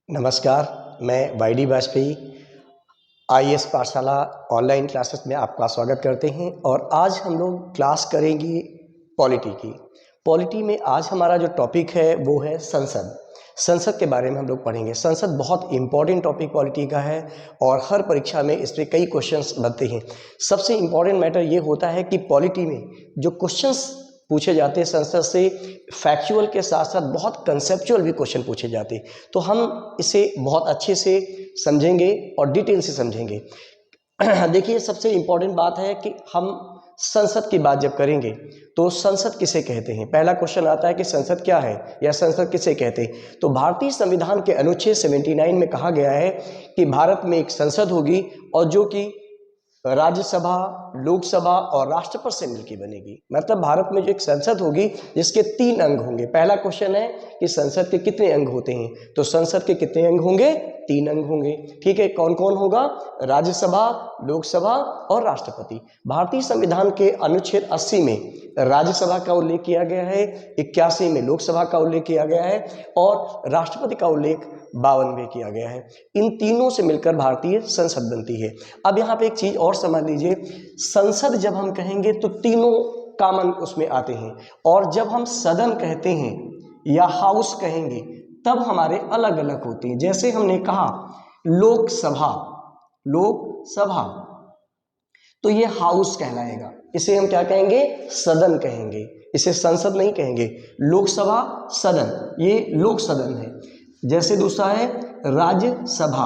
नमस्कार, मैं Y D Vajpayee IAS पाठशाला ऑनलाइन क्लासेस में आपका स्वागत करते हैं। और आज हम लोग क्लास करेंगे पॉलिटी की। पॉलिटी में आज हमारा जो टॉपिक है वो है संसद। संसद के बारे में हम लोग पढ़ेंगे। संसद बहुत इम्पॉर्टेंट टॉपिक पॉलिटी का है और हर परीक्षा में इस पर कई क्वेश्चंस बनते हैं। सबसे इम्पॉर्टेंट मैटर ये होता है कि पॉलिटी में जो क्वेश्चंस पूछे जाते हैं संसद से, फैक्चुअल के साथ साथ बहुत कंसेप्चुअल भी क्वेश्चन पूछे जाते हैं। तो हम इसे बहुत अच्छे से समझेंगे और डिटेल से समझेंगे। देखिए, सबसे इम्पॉर्टेंट बात है कि हम संसद की बात जब करेंगे तो संसद किसे कहते हैं। पहला क्वेश्चन आता है कि संसद क्या है या संसद किसे कहते हैं। तो भारतीय संविधान के अनुच्छेद 79 में कहा गया है कि भारत में एक संसद होगी और जो कि राज्यसभा, लोकसभा और राष्ट्रपति से मिलकर बनेगी। मतलब भारत में जो एक संसद होगी जिसके 3 अंग होंगे। पहला क्वेश्चन है कि संसद के कितने अंग होते हैं। तो संसद के कितने अंग होंगे? 3 अंग होंगे। ठीक है, कौन कौन होगा? राज्यसभा, लोकसभा और राष्ट्रपति। भारतीय संविधान के अनुच्छेद 80 में राज्यसभा का उल्लेख किया गया है, 81 में लोकसभा का उल्लेख किया गया है और राष्ट्रपति का उल्लेख 52 में किया गया है। इन तीनों से मिलकर भारतीय संसद बनती है। अब यहाँ पे एक चीज और समझ लीजिए, संसद जब हम कहेंगे तो तीनों कॉमन उसमें आते हैं, और जब हम सदन कहते हैं या हाउस कहेंगे तब हमारे अलग अलग होते हैं। जैसे हमने कहा लोकसभा, लोकसभा तो ये हाउस कहलाएगा, इसे हम क्या कहेंगे? सदन कहेंगे, इसे संसद नहीं कहेंगे। लोकसभा सदन, ये लोक सदन है। जैसे दूसरा है राज्यसभा,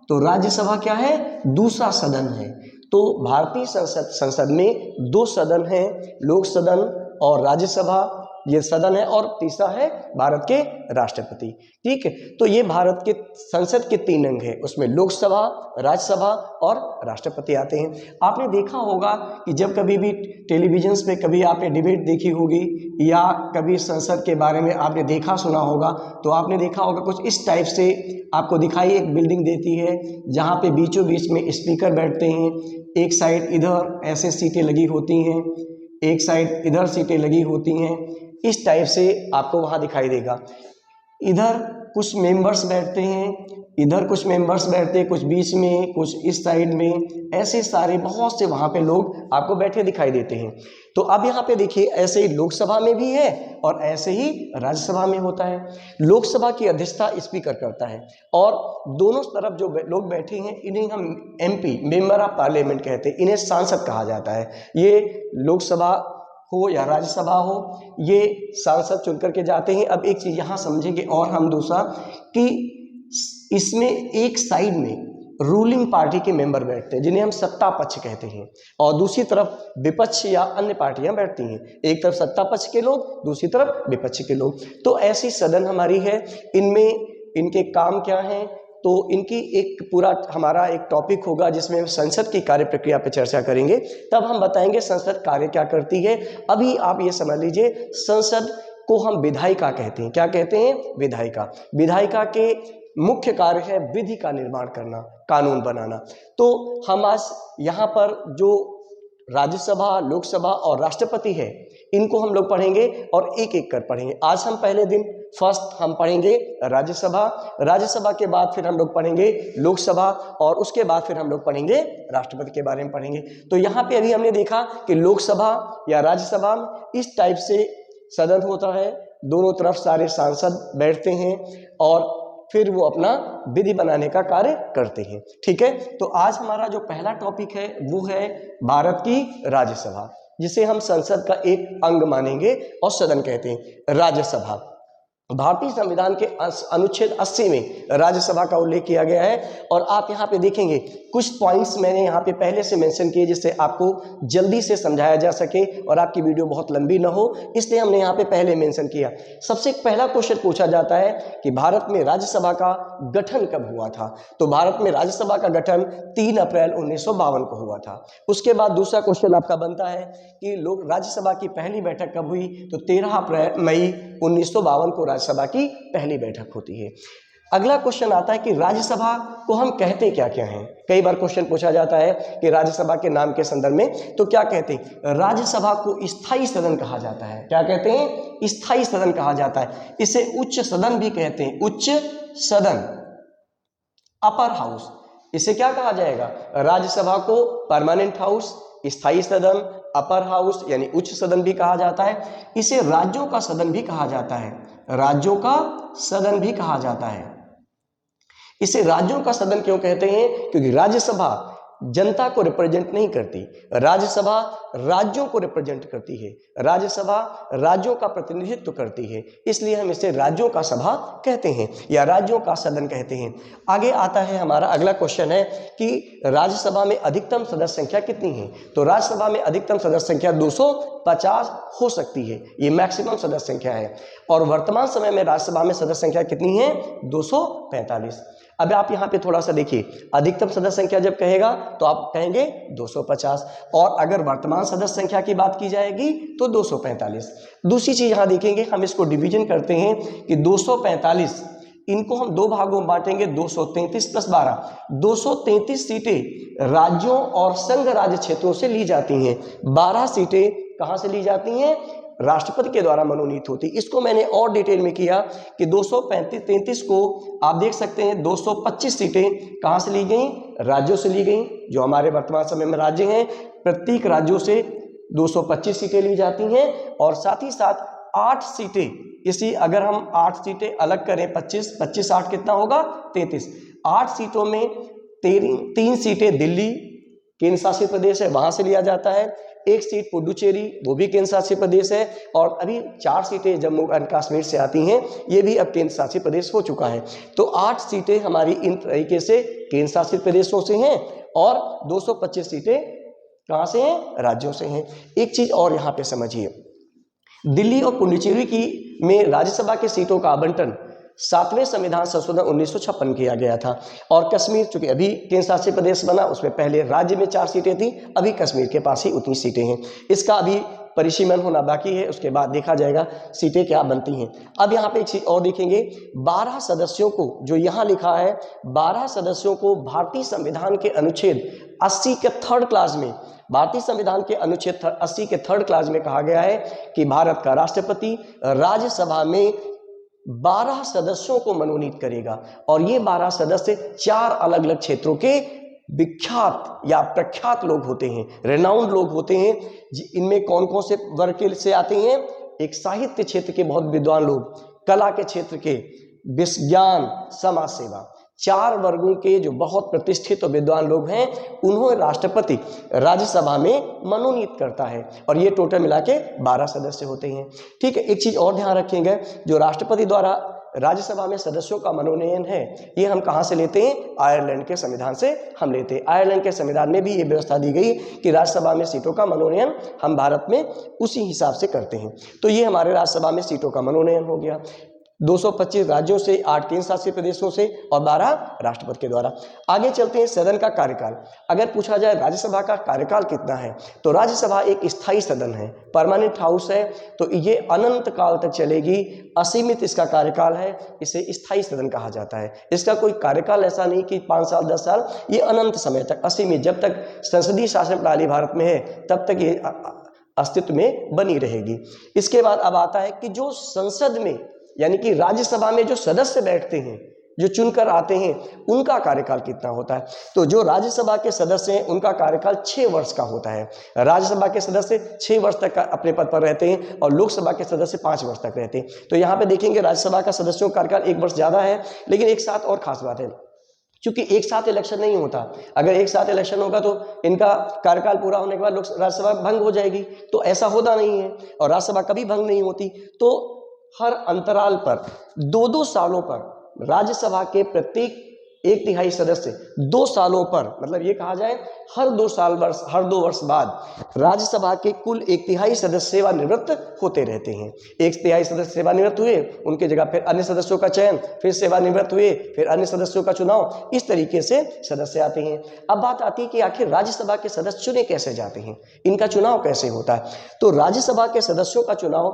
तो राज्यसभा क्या है? दूसरा सदन है। तो भारतीय संसद में 2 सदन हैं, लोक सदन और राज्यसभा, ये सदन है, और तीसरा है भारत के राष्ट्रपति। ठीक है, तो ये भारत के संसद के 3 अंग हैं, उसमें लोकसभा, राज्यसभा और राष्ट्रपति आते हैं। आपने देखा होगा कि जब कभी भी टेलीविजन पे कभी आपने डिबेट देखी होगी या कभी संसद के बारे में आपने देखा सुना होगा, तो आपने देखा होगा कुछ इस टाइप से आपको दिखाई एक बिल्डिंग देती है जहाँ पे बीचों बीच में स्पीकर बैठते हैं। एक साइड इधर ऐसे सीटें लगी होती हैं, एक साइड इधर सीटें लगी होती हैं। इस टाइप से आपको वहाँ दिखाई देगा। इधर कुछ मेंबर्स बैठते हैं, इधर कुछ मेंबर्स बैठते हैं, कुछ बीच में, कुछ इस साइड में, ऐसे सारे बहुत से वहाँ पे लोग आपको बैठे दिखाई देते हैं। तो अब यहाँ पे देखिए, ऐसे ही लोकसभा में भी है और ऐसे ही राज्यसभा में होता है। लोकसभा की अध्यक्षता स्पीकर करता है और दोनों तरफ जो लोग बैठे हैं इन्हें हम MP, मेंबर ऑफ पार्लियामेंट कहते हैं। इन्हें सांसद कहा जाता है। ये लोकसभा हो या राज्यसभा हो, ये सांसद चुन करके जाते हैं। अब एक चीज यहाँ समझेंगे और हम दूसरा कि इसमें एक साइड में रूलिंग पार्टी के मेंबर बैठते हैं जिन्हें हम सत्ता पक्ष कहते हैं, और दूसरी तरफ विपक्ष या अन्य पार्टियां बैठती हैं। एक तरफ सत्ता पक्ष के लोग, दूसरी तरफ विपक्ष के लोग। तो ऐसी सदन हमारी है। इनमें इनके काम क्या हैं, तो इनकी एक पूरा हमारा एक टॉपिक होगा जिसमें हम संसद की कार्य प्रक्रिया पर चर्चा करेंगे। तब हम बताएंगे संसद कार्य क्या करती है। अभी आप ये समझ लीजिए, संसद को हम विधायिका कहते हैं। क्या कहते हैं? विधायिका। विधायिका के मुख्य कार्य है विधि का निर्माण करना, कानून बनाना। तो हम आज यहाँ पर जो राज्यसभा, लोकसभा और राष्ट्रपति है, इनको हम लोग पढ़ेंगे और एक एक कर पढ़ेंगे। आज हम पहले दिन फर्स्ट हम पढ़ेंगे राज्यसभा, राज्यसभा के बाद फिर हम लोग पढ़ेंगे लोकसभा और उसके बाद फिर हम लोग पढ़ेंगे राष्ट्रपति के बारे में पढ़ेंगे। तो यहाँ पे अभी हमने देखा कि लोकसभा या राज्यसभा इस टाइप से सदन होता है, दोनों तरफ सारे सांसद बैठते हैं और फिर वो अपना विधि बनाने का कार्य करते हैं। ठीक है, तो आज हमारा जो पहला टॉपिक है वो है भारत की राज्यसभा, जिसे हम संसद का एक अंग मानेंगे और सदन कहते हैं। राज्यसभा, भारतीय संविधान के अनुच्छेद 80 में राज्यसभा का उल्लेख किया गया है। और आप यहाँ पे देखेंगे कुछ पॉइंट्स मैंने यहाँ पे पहले से मेंशन किए जिससे आपको जल्दी से समझाया जा सके और आपकी वीडियो बहुत लंबी ना हो, इसलिए हमने यहाँ पे पहले मेंशन किया। सबसे पहला क्वेश्चन पूछा जाता है कि भारत में राज्यसभा का गठन कब हुआ था। तो भारत में राज्यसभा का गठन 3 अप्रैल 1952 को हुआ था। उसके बाद दूसरा क्वेश्चन आपका बनता है कि लोग राज्यसभा की पहली बैठक कब हुई। तो 13 मई 1952 को राज्यसभा की पहली बैठक होती है। अगला क्वेश्चन आता है कि राज्यसभा को हम कहते क्या क्या हैं। कई बार क्वेश्चन पूछा जाता है कि राज्यसभा के नाम के संदर्भ में तो क्या कहते हैं। राज्यसभा को स्थायी सदन कहा जाता है। क्या कहते हैं? स्थायी सदन कहा जाता है। इसे उच्च सदन भी कहते हैं, उच्च सदन। Upper house. इसे क्या कहा जाएगा? राज्यसभा को परमानेंट हाउस, स्थायी सदन, अपर हाउस यानी उच्च सदन भी कहा जाता है। इसे राज्यों का सदन भी कहा जाता है, राज्यों का सदन भी कहा जाता है। इसे राज्यों का सदन क्यों कहते हैं? क्योंकि राज्यसभा जनता को रिप्रेजेंट नहीं करती, राज्यसभा राज्यों को रिप्रेजेंट करती है, राज्यसभा राज्यों का प्रतिनिधित्व करती है, इसलिए हम इसे राज्यों का सभा कहते हैं या राज्यों का सदन कहते हैं। आगे आता है हमारा अगला क्वेश्चन है कि राज्यसभा में अधिकतम सदस्य संख्या कितनी है? तो राज्यसभा में अधिकतम सदस्य संख्या 250 हो सकती है, ये मैक्सिमम सदस्य संख्या है। और वर्तमान समय में राज्यसभा में सदस्य संख्या कितनी है? 245। अब आप यहाँ पे थोड़ा सा देखिए, अधिकतम सदस्य संख्या जब कहेगा तो आप कहेंगे 250, और अगर वर्तमान सदस्य संख्या की बात की जाएगी तो 245। दूसरी चीज यहाँ देखेंगे, हम इसको डिवीजन करते हैं कि 245 इनको हम दो भागों में बांटेंगे, 233 प्लस 12, 233 सीटें राज्यों और संघ राज्य क्षेत्रों से ली जाती हैं, 12 सीटें कहाँ से ली जाती हैं? राष्ट्रपति के द्वारा मनोनीत होती। इसको मैंने और डिटेल में किया कि 233 को आप देख सकते हैं 225 सीटें कहाँ से ली गई? राज्यों से ली गई, जो हमारे वर्तमान समय में राज्य हैं, प्रत्येक राज्यों से 225 सीटें ली जाती हैं। और साथ ही साथ 8 सीटें, इसी अगर हम 8 सीटें अलग करें, 25 25 8 कितना होगा? 33। 8 सीटों में 3 सीटें दिल्ली केंद्र शासित प्रदेश है, वहां से लिया जाता है। 1 सीट पुडुचेरी, वो भी केंद्र शासित प्रदेश है। और अभी 4 सीटें जम्मू एंड कश्मीर से आती हैं, ये भी अब केंद्र शासित प्रदेश हो चुका है। तो 8 सीटें हमारी इन तरीके से केंद्र शासित प्रदेशों से हैं और 225 सीटें कहाँ से हैं? राज्यों से हैं। एक चीज और यहाँ पे समझिए, दिल्ली और पुडुचेरी की में राज्यसभा के सीटों का आवंटन 7वें संविधान संशोधन 1956 किया गया था। और कश्मीर चूंकि अभी केंद्र शासित प्रदेश बना, उसमें पहले राज्य में 4 सीटें थी, अभी कश्मीर के पास ही उतनी सीटें हैं। इसका अभी परिसीमन होना बाकी है, उसके बाद देखा जाएगा सीटें क्या बनती हैं। अब यहाँ पे एक चीज और देखेंगे, 12 सदस्यों को, जो यहाँ लिखा है 12 सदस्यों को भारतीय संविधान के अनुच्छेद 80 के 3rd क्लास में, भारतीय संविधान के अनुच्छेद 80 के 3rd क्लास में कहा गया है कि भारत का राष्ट्रपति राज्यसभा में 12 सदस्यों को मनोनीत करेगा। और ये 12 सदस्य 4 अलग अलग क्षेत्रों के विख्यात या प्रख्यात लोग होते हैं, रेनाउंड लोग होते हैं। इनमें कौन कौन से वर्ग से आते हैं? एक साहित्य क्षेत्र के बहुत विद्वान लोग, कला के क्षेत्र के, विज्ञान, समाज सेवा, 4 वर्गों के जो बहुत प्रतिष्ठित और विद्वान लोग हैं, उन्हें राष्ट्रपति राज्यसभा में मनोनीत करता है। और ये टोटल मिला के 12 सदस्य होते हैं। ठीक है, एक चीज और ध्यान रखेंगे, जो राष्ट्रपति द्वारा राज्यसभा में सदस्यों का मनोनयन है, ये हम कहाँ से लेते हैं? आयरलैंड के संविधान से हम लेते हैं। आयरलैंड के संविधान में भी ये व्यवस्था दी गई कि राज्यसभा में सीटों का मनोनयन हम भारत में उसी हिसाब से करते हैं। तो ये हमारे राज्यसभा में सीटों का मनोनयन हो गया, 225 राज्यों से, 8 केंद्र शासित प्रदेशों से और 12 राष्ट्रपति के द्वारा। आगे चलते हैं सदन का कार्यकाल। अगर पूछा जाए राज्यसभा का कार्यकाल कितना है, तो राज्यसभा एक स्थायी सदन है, परमानेंट हाउस है, तो ये अनंत काल तक चलेगी, असीमित इसका कार्यकाल है, इसे स्थायी सदन कहा जाता है। इसका कोई कार्यकाल ऐसा नहीं कि 5 साल 10 साल, ये अनंत समय तक असीमित, जब तक संसदीय शासन प्रणाली भारत में है तब तक ये अस्तित्व में बनी रहेगी। इसके बाद अब आता है कि जो संसद में यानी कि राज्यसभा में जो सदस्य बैठते हैं, जो चुनकर आते हैं, उनका कार्यकाल कितना होता है? तो जो राज्यसभा के सदस्य हैं उनका कार्यकाल 6 वर्ष का होता है। राज्यसभा के सदस्य 6 वर्ष तक अपने पद पर रहते हैं और लोकसभा के सदस्य 5 वर्ष तक रहते हैं। तो यहाँ पे देखेंगे राज्यसभा का सदस्यों का कार्यकाल 1 वर्ष ज्यादा है। लेकिन एक साथ और खास बात है, क्योंकि एक साथ इलेक्शन नहीं होता, अगर एक साथ इलेक्शन होगा तो इनका कार्यकाल पूरा होने के बाद राज्यसभा भंग हो जाएगी, तो ऐसा होता नहीं है और राज्यसभा कभी भंग नहीं होती। तो हर अंतराल पर 2-2 सालों पर राज्यसभा के प्रत्येक 1/3 सदस्य 2 सालों पर, मतलब ये कहा जाए हर 2 वर्ष बाद राज्यसभा के कुल 1/3 सदस्य सेवानिवृत्त होते रहते हैं। 1/3 सदस्य सेवानिवृत्त हुए, उनके जगह फिर अन्य सदस्यों का चयन, फिर सेवानिवृत्त हुए, फिर अन्य सदस्यों का चुनाव, इस तरीके से सदस्य आते हैं। अब बात आती है कि आखिर राज्यसभा के सदस्य चुने कैसे जाते हैं, इनका चुनाव कैसे होता है? तो राज्यसभा के सदस्यों का चुनाव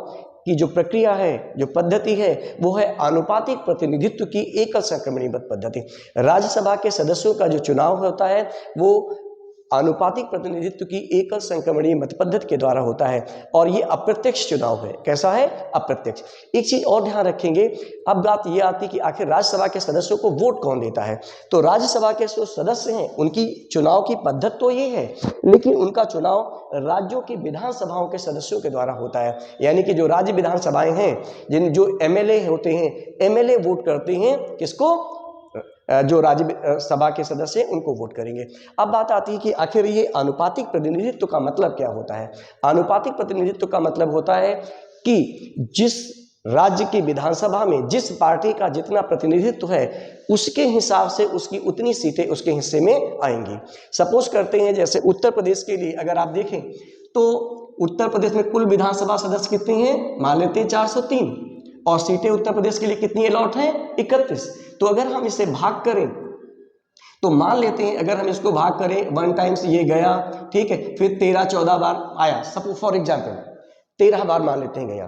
की जो प्रक्रिया है, जो पद्धति है, वो है आनुपातिक प्रतिनिधित्व की एकल संक्रमणीबद्ध पद्धति। राज्यसभा के सदस्यों का जो चुनाव होता है वो आनुपातिक प्रतिनिधित्व की एकल संक्रमणीय मत पद्धति के द्वारा होता है और ये अप्रत्यक्ष चुनाव है। कैसा है? अप्रत्यक्ष। एक चीज और ध्यान रखेंगे, अब बात ये आती कि आखिर राज्यसभा के सदस्यों को वोट कौन देता है। तो राज्यसभा के जो सदस्य हैं उनकी चुनाव की पद्धति तो ये है, लेकिन उनका चुनाव राज्यों की विधानसभाओं के सदस्यों के द्वारा होता है। यानी कि जो राज्य विधानसभाएं हैं, जिन जो एमएलए होते हैं, एमएलए वोट करते हैं किसको? जो राज्य सभा के सदस्य हैं उनको वोट करेंगे। अब बात आती है कि आखिर ये आनुपातिक प्रतिनिधित्व का मतलब क्या होता है। आनुपातिक प्रतिनिधित्व का मतलब होता है कि जिस राज्य की विधानसभा में जिस पार्टी का जितना प्रतिनिधित्व है उसके हिसाब से उसकी उतनी सीटें उसके हिस्से में आएंगी। सपोज करते हैं जैसे उत्तर प्रदेश के लिए अगर आप देखें तो उत्तर प्रदेश में कुल विधानसभा सदस्य कितने हैं? मान लेते हैं 403, और सीटें उत्तर प्रदेश के लिए कितनी अलॉट हैं? 31। तो अगर हम इसे भाग करें तो मान लेते हैं अगर हम इसको भाग करें 1 टाइम्स ये गया, ठीक है, फिर 13-14 बार आया, सपोज फॉर एग्जाम्पल 13 बार मान लेते हैं गया,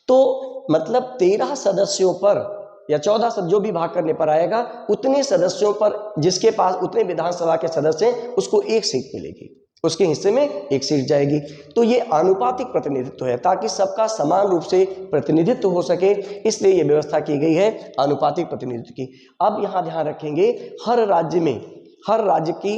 तो मतलब 13 सदस्यों पर या 14 जो भी भाग करने पर आएगा उतने सदस्यों पर जिसके पास उतने विधानसभा के सदस्य हैं उसको एक सीट मिलेगी, उसके हिस्से में एक सीट जाएगी। तो ये आनुपातिक प्रतिनिधित्व है ताकि सबका समान रूप से प्रतिनिधित्व हो सके, इसलिए ये व्यवस्था की गई है आनुपातिक प्रतिनिधित्व की। अब यहाँ ध्यान रखेंगे हर राज्य में हर राज्य की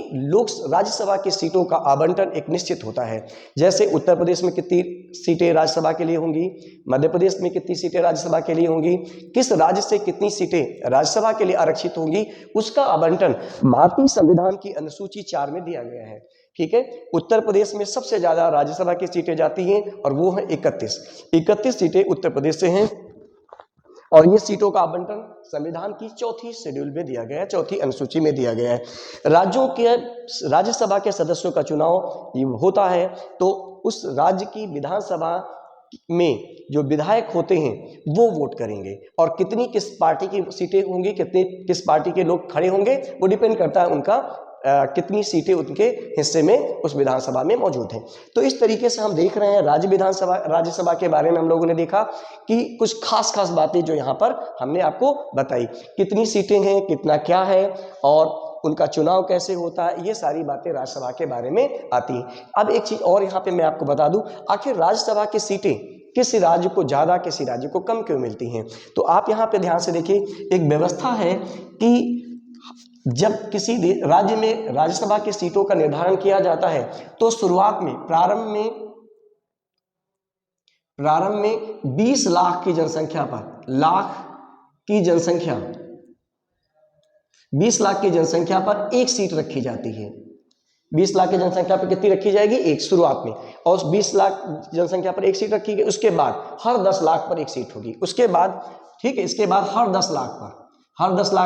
राज्यसभा की सीटों का आवंटन एक निश्चित होता है। जैसे उत्तर प्रदेश में कितनी सीटें राज्यसभा के लिए होंगी, मध्य प्रदेश में कितनी सीटें राज्यसभा के लिए होंगी, किस राज्य से कितनी सीटें राज्यसभा के लिए आरक्षित होंगी, उसका आवंटन भारतीय संविधान की अनुसूची 4 में दिया गया है। ठीक है, उत्तर प्रदेश में सबसे ज्यादा राज्यसभा की सीटें जाती हैं और वो है 31 सीटें उत्तर प्रदेश से हैं, और ये सीटों का आवंटन संविधान की 4थी शेड्यूल में दिया गया है, 4थी अनुसूची में दिया गया है। राज्यों के राज्यसभा के सदस्यों का चुनाव होता है तो उस राज्य की विधानसभा में जो विधायक होते हैं वो वोट करेंगे, और कितनी किस पार्टी की सीटें होंगी, कितने किस पार्टी के लोग खड़े होंगे वो डिपेंड करता है उनका कितनी सीटें उनके हिस्से में उस विधानसभा में मौजूद हैं। तो इस तरीके से हम देख रहे हैं राज्यसभा के बारे में हम लोगों ने देखा कि कुछ खास बातें जो यहाँ पर हमने आपको बताई, कितनी सीटें हैं, कितना क्या है और उनका चुनाव कैसे होता है, ये सारी बातें राज्यसभा के बारे में आती हैं। अब एक चीज और यहाँ पे मैं आपको बता दूं, आखिर राज्यसभा की सीटें किस राज्य को ज्यादा किसी राज्य को कम क्यों मिलती हैं। तो आप यहाँ पे ध्यान से देखिए, एक व्यवस्था है कि जब किसी राज्य में राज्यसभा की सीटों का निर्धारण किया जाता है तो शुरुआत में प्रारंभ में 20 लाख की जनसंख्या पर 20 लाख की जनसंख्या पर एक सीट रखी जाती है। 20 लाख की जनसंख्या पर कितनी रखी जाएगी? एक, शुरुआत में। और 20 लाख जनसंख्या पर एक सीट रखी गई, उसके बाद हर 10 लाख पर एक सीट होगी, उसके बाद ठीक है, इसके बाद हर 10 लाख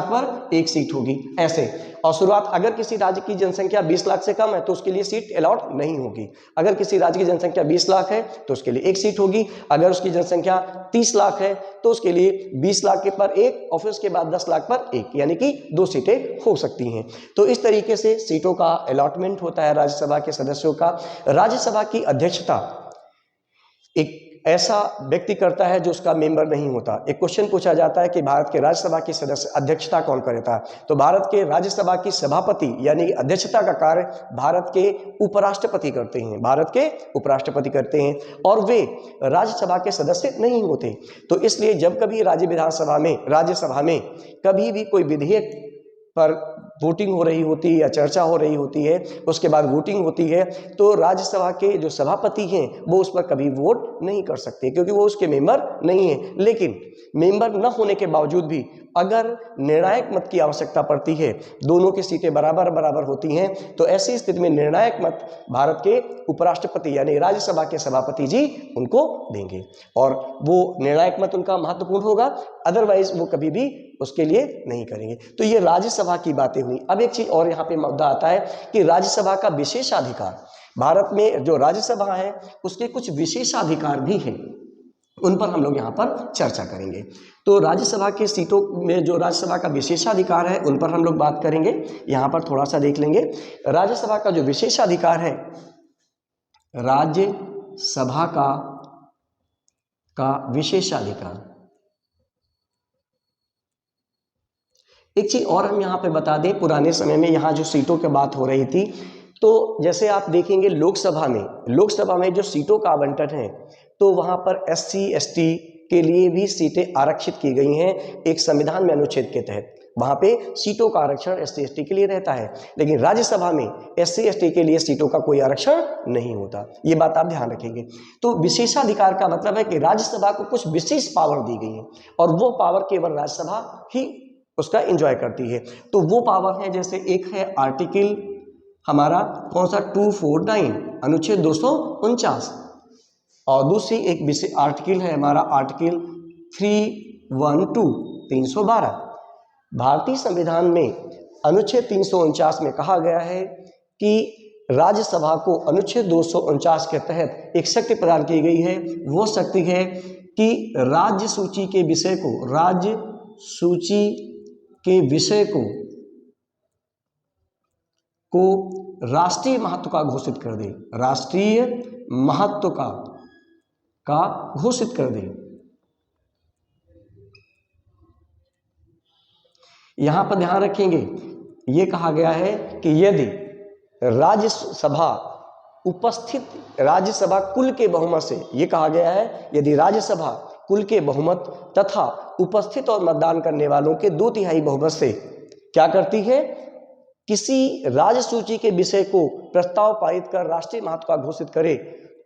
पर एक सीट होगी, ऐसे। और शुरुआत अगर किसी राज्य की जनसंख्या 20 लाख से कम है तो उसके लिए सीट अलॉट नहीं होगी। अगर किसी राज्य की जनसंख्या 20 लाख है तो उसके लिए एक सीट होगी। अगर उसकी जनसंख्या 30 लाख है तो उसके लिए 20 लाख के पर एक, और फिर उसके बाद 10 लाख पर एक, यानी कि 2 सीटें हो सकती हैं। तो इस तरीके से सीटों का अलॉटमेंट होता है राज्यसभा के सदस्यों का। राज्यसभा की अध्यक्षता एक ऐसा व्यक्ति करता है जो उसका मेंबर नहीं होता। एक क्वेश्चन पूछा जाता है कि भारत के राज्यसभा की सदस्य अध्यक्षता कौन करता है, तो भारत के राज्यसभा की सभापति यानी अध्यक्षता का कार्य भारत के उपराष्ट्रपति करते हैं, और वे राज्यसभा के सदस्य नहीं होते। तो इसलिए जब कभी राज्यसभा में कभी भी कोई विधेयक पर वोटिंग हो रही होती है या चर्चा हो रही होती है, उसके बाद वोटिंग होती है, तो राज्यसभा के जो सभापति हैं वो उस पर कभी वोट नहीं कर सकते क्योंकि वो उसके मेंबर नहीं है। लेकिन मेंबर न होने के बावजूद भी अगर निर्णायक मत की आवश्यकता पड़ती है, दोनों की सीटें बराबर होती हैं, तो ऐसी स्थिति में निर्णायक मत भारत के उपराष्ट्रपति यानी राज्यसभा के सभापति जी उनको देंगे, और वो निर्णायक मत उनका महत्वपूर्ण होगा, अदरवाइज वो कभी भी उसके लिए नहीं करेंगे। तो ये राज्यसभा की बातें हुई। अब एक चीज और यहाँ पे मुद्दा आता है कि राज्यसभा का विशेषाधिकार, भारत में जो राज्यसभा है उसके कुछ विशेषाधिकार भी हैं, उन पर हम लोग यहाँ पर चर्चा करेंगे। तो राज्यसभा की सीटों में जो राज्यसभा का विशेषाधिकार है उन पर हम लोग बात करेंगे, यहाँ पर थोड़ा सा देख लेंगे। राज्यसभा का जो विशेषाधिकार है, राज्यसभा का विशेषाधिकार, एक चीज और हम यहाँ पे बता दें, पुराने समय में यहाँ जो सीटों की बात हो रही थी तो जैसे आप देखेंगे लोकसभा में जो सीटों का आवंटन है, तो वहाँ पर SC ST के लिए भी सीटें आरक्षित की गई हैं एक संविधान में अनुच्छेद के तहत। वहाँ पे सीटों का आरक्षण SC ST के लिए रहता है, लेकिन राज्यसभा में SC ST के लिए सीटों का कोई आरक्षण नहीं होता। ये बात आप ध्यान रखेंगे। तो विशेषाधिकार का मतलब है कि राज्यसभा को कुछ विशेष पावर दी गई है और वो पावर केवल राज्यसभा ही उसका एंजॉय करती है। तो वो पावर है, जैसे एक है आर्टिकल हमारा कौन सा 249 अनुच्छेद 249, और दूसरी एक विशेष आर्टिकल है हमारा आर्टिकल 312 312। भारतीय संविधान में अनुच्छेद 349 में कहा गया है कि राज्यसभा को अनुच्छेद 249 के तहत एक शक्ति प्रदान की गई है। वो शक्ति है कि राज्य सूची के विषय को राष्ट्रीय महत्व का घोषित कर दे, राष्ट्रीय महत्व का घोषित कर दे। यहां पर ध्यान रखेंगे, ये कहा गया है कि यदि राज्यसभा कुल के बहुमत से, ये कहा गया है यदि राज्यसभा कुल के बहुमत तथा उपस्थित और मतदान करने वालों के 2/3 बहुमत से क्या करती है, किसी राज्य सूची के विषय को प्रस्ताव पारित कर राष्ट्रीय महत्व का घोषित करे,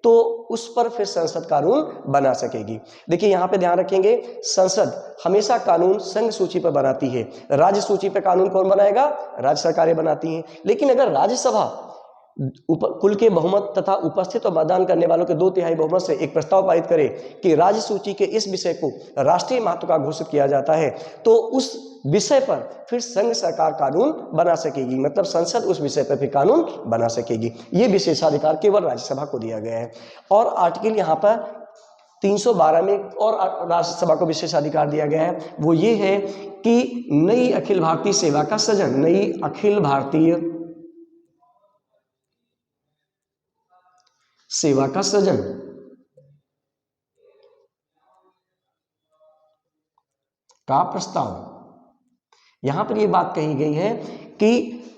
तो उस पर फिर संसद कानून बना सकेगी। देखिए यहाँ पे ध्यान रखेंगे, संसद हमेशा कानून संघ सूची पर बनाती है, राज्य सूची पर कानून कौन बनाएगा, राज्य सरकारें बनाती हैं। लेकिन अगर राज्यसभा कुल के बहुमत तथा उपस्थित और मतदान करने वालों के 2/3 बहुमत से एक प्रस्ताव पारित करे कि राज्य सूची के इस विषय को राष्ट्रीय महत्व का घोषित किया जाता है, तो उस विषय पर फिर संघ सरकार कानून बना सकेगी, मतलब संसद उस विषय पर फिर कानून बना सकेगी। ये विशेषाधिकार केवल राज्यसभा को दिया गया है। और आर्टिकल यहाँ पर 312 में और राज्यसभा को विशेषाधिकार दिया गया है, वो ये है कि नई अखिल भारतीय सेवा का सृजन, नई अखिल भारतीय सेवा का सृजन का प्रस्ताव। यहां पर यह बात कही गई है कि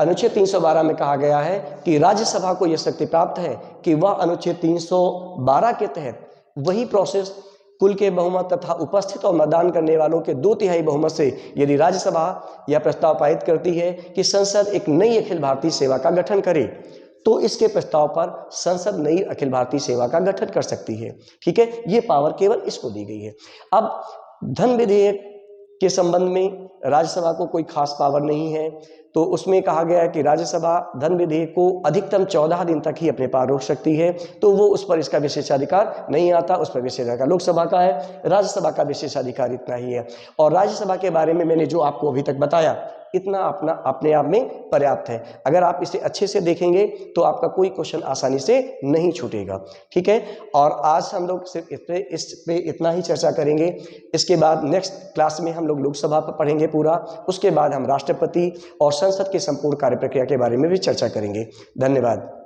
अनुच्छेद 312 में कहा गया है कि राज्यसभा को यह शक्ति प्राप्त है कि वह अनुच्छेद 312 के तहत वही प्रोसेस कुल के बहुमत तथा उपस्थित और मतदान करने वालों के 2/3 बहुमत से यदि राज्यसभा यह प्रस्ताव पारित करती है कि संसद एक नई अखिल भारतीय सेवा का गठन करे, तो इसके प्रस्ताव पर संसद नई अखिल भारतीय सेवा का गठन कर सकती है। ठीक है, ये पावर केवल इसको दी गई है। अब धन विधेयक के संबंध में राज्यसभा को कोई खास पावर नहीं है, तो उसमें कहा गया है कि राज्यसभा धन विधेयक को अधिकतम 14 दिन तक ही अपने पास रोक सकती है, तो वो उस पर इसका विशेषाधिकार नहीं आता, उस पर विशेषाधिकार लोकसभा का है। राज्यसभा का विशेषाधिकार इतना ही है। और राज्यसभा के बारे में मैंने जो आपको अभी तक बताया, इतना अपने आप में पर्याप्त है। अगर आप इसे अच्छे से देखेंगे तो आपका कोई क्वेश्चन आसानी से नहीं छूटेगा। ठीक है, और आज हम लोग सिर्फ इस पे इतना ही चर्चा करेंगे। इसके बाद नेक्स्ट क्लास में हम लोग लोकसभा पर पढ़ेंगे पूरा, उसके बाद हम राष्ट्रपति और संसद की संपूर्ण कार्य प्रक्रिया के बारे में भी चर्चा करेंगे। धन्यवाद।